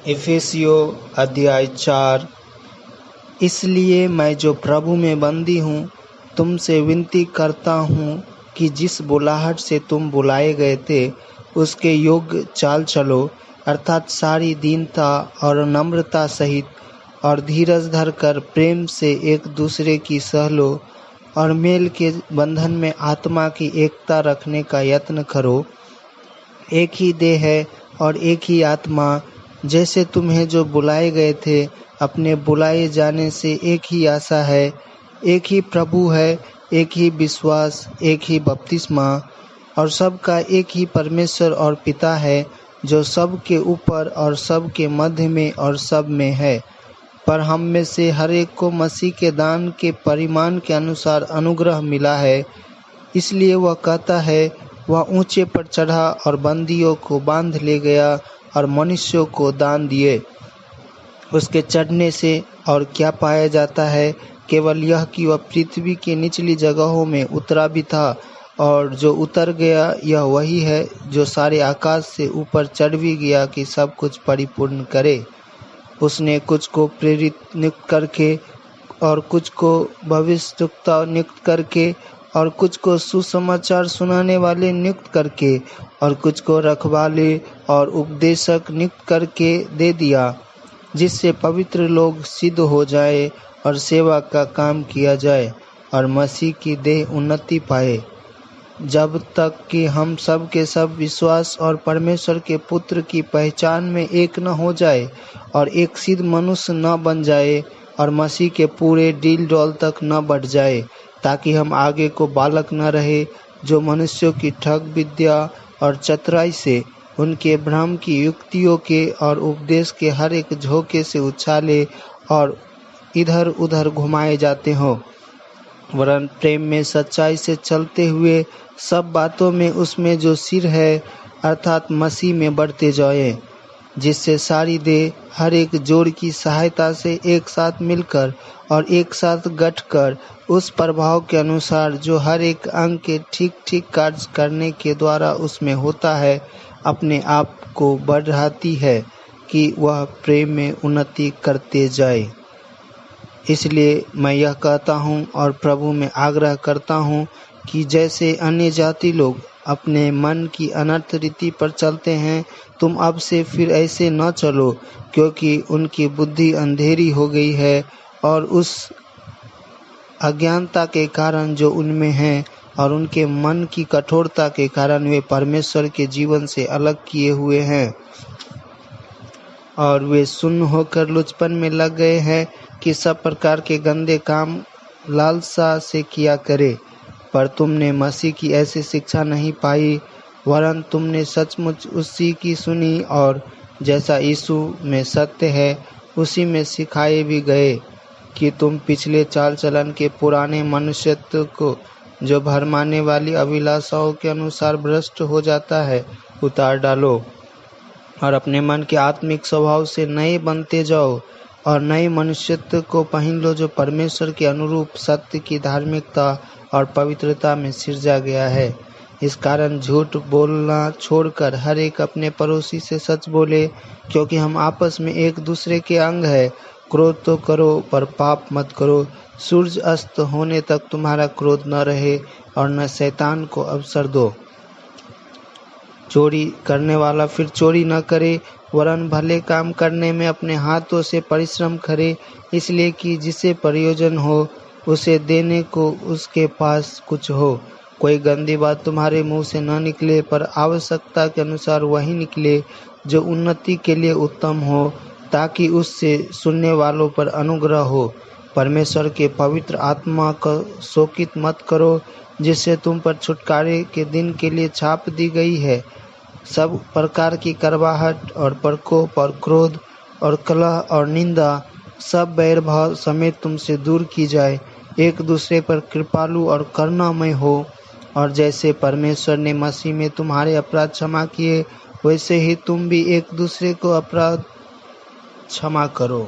इफिसियों अध्याय 4। इसलिए मैं जो प्रभु में बंदी हूँ तुमसे विनती करता हूँ कि जिस बुलाहट से तुम बुलाए गए थे उसके योग्य चाल चलो, अर्थात सारी दीनता और नम्रता सहित, और धीरज धरकर प्रेम से एक दूसरे की सह लो, और मेल के बंधन में आत्मा की एकता रखने का यत्न करो। एक ही देह है और एक ही आत्मा, जैसे तुम्हें जो बुलाए गए थे अपने बुलाए जाने से एक ही आशा है। एक ही प्रभु है, एक ही विश्वास, एक ही बपतिस्मा, और सबका एक ही परमेश्वर और पिता है, जो सब के ऊपर और सब के मध्य में और सब में है। पर हम में से हर एक को मसीह के दान के परिमाण के अनुसार अनुग्रह मिला है। इसलिए वह कहता है, वह ऊंचे पर चढ़ा और बंदियों को बांध ले गया और मनुष्यों को दान दिए। उसके चढ़ने से और क्या पाया जाता है, केवल यह कि वह पृथ्वी के निचली जगहों में उतरा भी था, और जो उतर गया यह वही है जो सारे आकाश से ऊपर चढ़ भी गया कि सब कुछ परिपूर्ण करे। उसने कुछ को प्रेरित नियुक्त करके, और कुछ को भविष्यवक्ता नियुक्त करके, और कुछ को सुसमाचार सुनाने वाले नियुक्त करके, और कुछ को रखवाले और उपदेशक नियुक्त करके दे दिया, जिससे पवित्र लोग सिद्ध हो जाए और सेवा का काम किया जाए और मसीह की देह उन्नति पाए, जब तक कि हम सब के सब विश्वास और परमेश्वर के पुत्र की पहचान में एक न हो जाए और एक सिद्ध मनुष्य न बन जाए, और मसीह के पूरे डील डौल तक न बढ़ जाए, ताकि हम आगे को बालक न रहे, जो मनुष्यों की ठग विद्या और चतुराई से, उनके भ्रम की युक्तियों के और उपदेश के हर एक झोंके से उछाले और इधर उधर घुमाए जाते हों, वरन प्रेम में सच्चाई से चलते हुए सब बातों में उसमें जो सिर है, अर्थात मसीह में बढ़ते जाए, जिससे सारी देह हर एक जोड़ की सहायता से एक साथ मिलकर और एक साथ गठकर उस प्रभाव के अनुसार जो हर एक अंग के ठीक ठीक कार्य करने के द्वारा उसमें होता है, अपने आप को बढ़ाती है कि वह प्रेम में उन्नति करते जाए। इसलिए मैं यह कहता हूँ और प्रभु में आग्रह करता हूँ कि जैसे अन्य जाति लोग अपने मन की अनर्थ रीति पर चलते हैं, तुम अब से फिर ऐसे न चलो, क्योंकि उनकी बुद्धि अंधेरी हो गई है, और उस अज्ञानता के कारण जो उनमें है, और उनके मन की कठोरता के कारण वे परमेश्वर के जीवन से अलग किए हुए हैं, और वे सुन्न होकर लुचपन में लग गए हैं कि सब प्रकार के गंदे काम लालसा से किया करे। पर तुमने मसीह की ऐसी शिक्षा नहीं पाई, वरन तुमने सचमुच उसी की सुनी, और जैसा यीशु में सत्य है उसी में सिखाए भी गए, कि तुम पिछले चाल चलन के पुराने मनुष्यत्व को, जो भरमाने वाली अभिलाषाओं के अनुसार भ्रष्ट हो जाता है, उतार डालो, और अपने मन के आत्मिक स्वभाव से नए बनते जाओ, और नए मनुष्यत्व को पहन लो, जो परमेश्वर के अनुरूप सत्य की धार्मिकता और पवित्रता में सिरजा गया है। इस कारण झूठ बोलना छोड़कर हर एक अपने पड़ोसी से सच बोले, क्योंकि हम आपस में एक दूसरे के अंग है। क्रोध तो करो पर पाप मत करो। सूरज अस्त होने तक तुम्हारा क्रोध न रहे, और न शैतान को अवसर दो। चोरी करने वाला फिर चोरी न करे, वरन भले काम करने में अपने हाथों से परिश्रम करे, इसलिए कि जिसे प्रयोजन हो उसे देने को उसके पास कुछ हो। कोई गंदी बात तुम्हारे मुंह से न निकले, पर आवश्यकता के अनुसार वही निकले जो उन्नति के लिए उत्तम हो, ताकि उससे सुनने वालों पर अनुग्रह हो। परमेश्वर के पवित्र आत्मा को शोकित मत करो, जिससे तुम पर छुटकारे के दिन के लिए छाप दी गई है। सब प्रकार की करवाहट और प्रकोप और क्रोध और कलह और निंदा, सब बैर भाव समेत तुमसे दूर की जाए। एक दूसरे पर कृपालु और करुणामय हो, और जैसे परमेश्वर ने मसीह में तुम्हारे अपराध क्षमा किए, वैसे ही तुम भी एक दूसरे को अपराध क्षमा करो।